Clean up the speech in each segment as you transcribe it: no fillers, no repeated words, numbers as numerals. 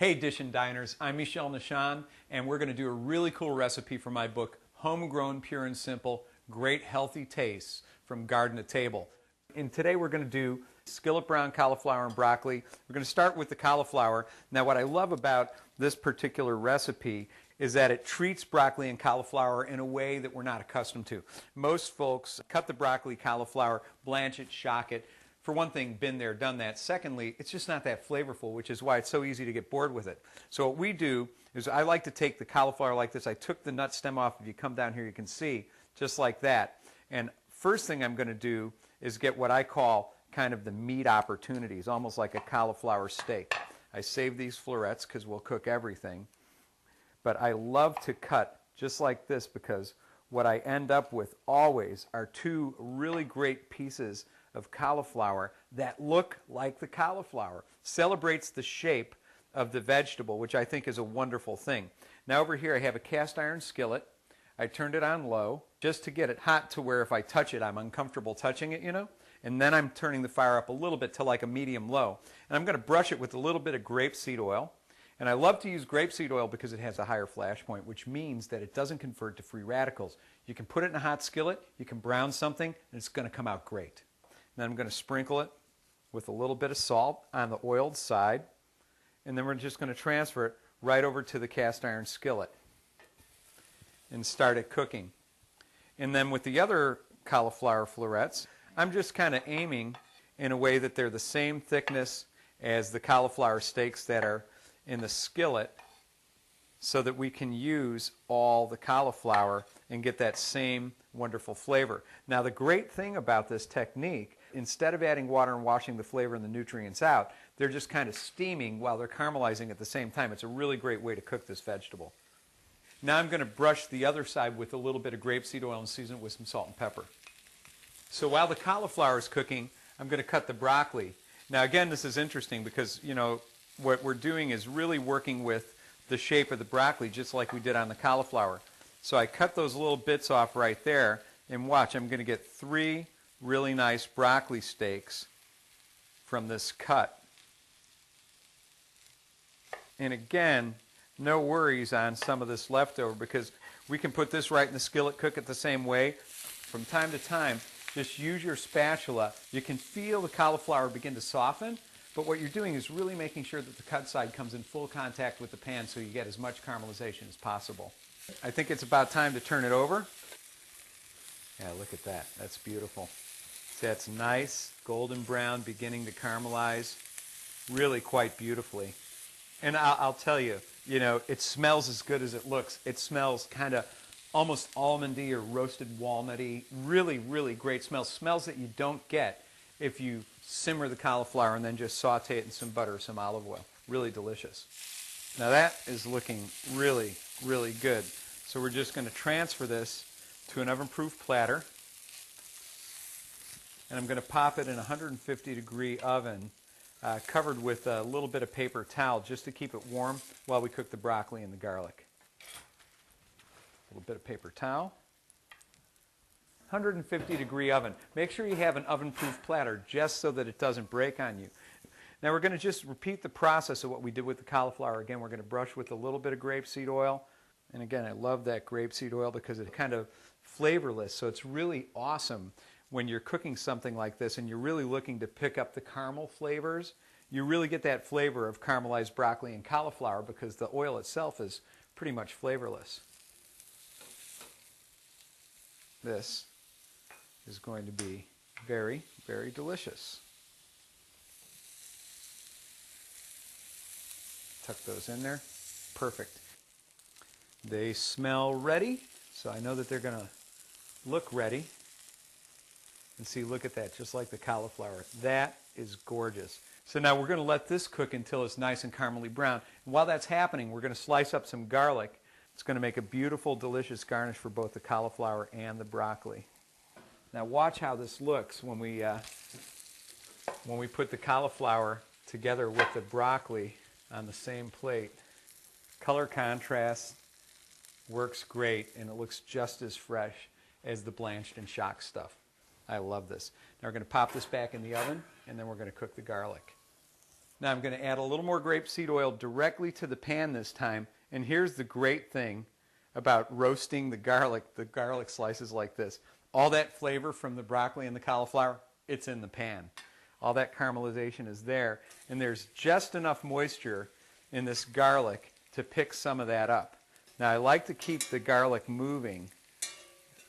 Hey Dish and Diners, I'm Michel Nischan, and we're going to do a really cool recipe from my book, Homegrown, Pure and Simple, Great Healthy Tastes from Garden to Table. And today we're going to do skillet-browned cauliflower and broccoli. We're going to start with the cauliflower. Now what I love about this particular recipe is that it treats broccoli and cauliflower in a way that we're not accustomed to. Most folks cut the broccoli, cauliflower, blanch it, shock it. For one thing, been there, done that. Secondly, it's just not that flavorful, which is why it's so easy to get bored with it. So what we do is I like to take the cauliflower like this. I took the nut stem off. If you come down here, you can see, just like that. And first thing I'm going to do is get what I call kind of the meat opportunities, almost like a cauliflower steak. I save these florets because we'll cook everything. But I love to cut just like this because what I end up with always are two really great pieces of cauliflower that look like the cauliflower. Celebrates the shape of the vegetable, which I think is a wonderful thing. Now over here I have a cast iron skillet. I turned it on low just to get it hot to where if I touch it I'm uncomfortable touching it, you know. And then I'm turning the fire up a little bit to like a medium low. And I'm going to brush it with a little bit of grapeseed oil. And I love to use grapeseed oil because it has a higher flash point, which means that it doesn't convert to free radicals. You can put it in a hot skillet, you can brown something, and it's going to come out great. Then I'm going to sprinkle it with a little bit of salt on the oiled side. And then we're just going to transfer it right over to the cast iron skillet and start it cooking. And then with the other cauliflower florets, I'm just kind of aiming in a way that they're the same thickness as the cauliflower steaks that are in the skillet so that we can use all the cauliflower and get that same wonderful flavor. Now the great thing about this technique, instead of adding water and washing the flavor and the nutrients out, they're just kind of steaming while they're caramelizing at the same time. It's a really great way to cook this vegetable. Now I'm going to brush the other side with a little bit of grapeseed oil and season it with some salt and pepper. So while the cauliflower is cooking, I'm going to cut the broccoli. Now again, this is interesting because, you know, what we're doing is really working with the shape of the broccoli just like we did on the cauliflower. So I cut those little bits off right there, and watch, I'm going to get 3 really nice broccoli steaks from this cut. And again, no worries on some of this leftover because we can put this right in the skillet, cook it the same way. From time to time, just use your spatula. You can feel the cauliflower begin to soften, but what you're doing is really making sure that the cut side comes in full contact with the pan so you get as much caramelization as possible. I think it's about time to turn it over. Yeah, look at that. That's beautiful. That's nice, golden brown, beginning to caramelize really quite beautifully. And I'll tell you, you know, it smells as good as it looks. It smells kind of almost almondy or roasted walnutty. Really, really great smell. Smells that you don't get if you simmer the cauliflower and then just saute it in some butter or some olive oil. Really delicious. Now that is looking really, really good. So we're just going to transfer this to an oven-proof platter. And I'm going to pop it in a 150-degree oven, covered with a little bit of paper towel just to keep it warm while we cook the broccoli and the garlic. A little bit of paper towel. 150-degree oven. Make sure you have an oven-proof platter just so that it doesn't break on you. Now we're going to just repeat the process of what we did with the cauliflower. Again, we're going to brush with a little bit of grapeseed oil. And again, I love that grapeseed oil because it's kind of flavorless. So it's really awesome when you're cooking something like this and you're really looking to pick up the caramel flavors. You really get that flavor of caramelized broccoli and cauliflower because the oil itself is pretty much flavorless. This is going to be very, very delicious. Tuck those in there. Perfect. They smell ready, so I know that they're going to look ready. And see, look at that, just like the cauliflower. That is gorgeous. So now we're going to let this cook until it's nice and caramely brown. And while that's happening, we're going to slice up some garlic. It's going to make a beautiful, delicious garnish for both the cauliflower and the broccoli. Now watch how this looks when we put the cauliflower together with the broccoli on the same plate. Color contrast works great, and it looks just as fresh as the blanched and shocked stuff. I love this. Now we're going to pop this back in the oven, and then we're going to cook the garlic. Now I'm going to add a little more grapeseed oil directly to the pan this time. And here's the great thing about roasting the garlic slices like this. All that flavor from the broccoli and the cauliflower, it's in the pan. All that caramelization is there, and there's just enough moisture in this garlic to pick some of that up. Now I like to keep the garlic moving.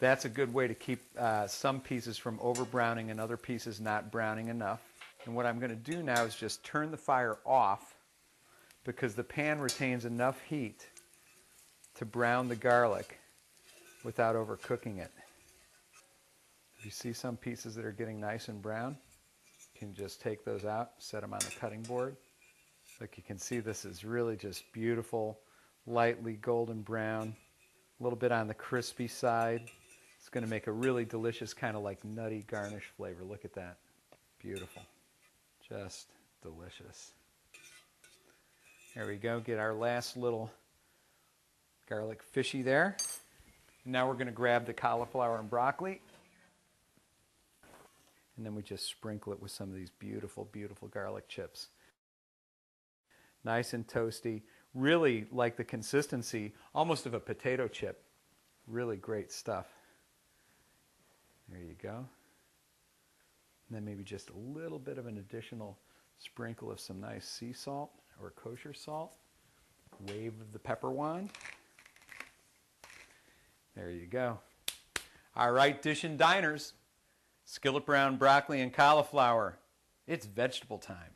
That's a good way to keep some pieces from over browning and other pieces not browning enough. And what I'm going to do now is just turn the fire off because the pan retains enough heat to brown the garlic without overcooking it. If you see some pieces that are getting nice and brown, you can just take those out, set them on the cutting board. Like you can see, this is really just beautiful, lightly golden brown, a little bit on the crispy side. It's going to make a really delicious kind of like nutty garnish flavor. Look at that. Beautiful. Just delicious. There we go. Get our last little garlic fishy there. Now we're going to grab the cauliflower and broccoli. And then we just sprinkle it with some of these beautiful, beautiful garlic chips. Nice and toasty. Really like the consistency almost of a potato chip. Really great stuff. There you go. And then maybe just a little bit of an additional sprinkle of some nice sea salt or kosher salt. Wave of the pepper wand. There you go. All right, Dishin' Diners. Skillet-browned broccoli and cauliflower. It's vegetable time.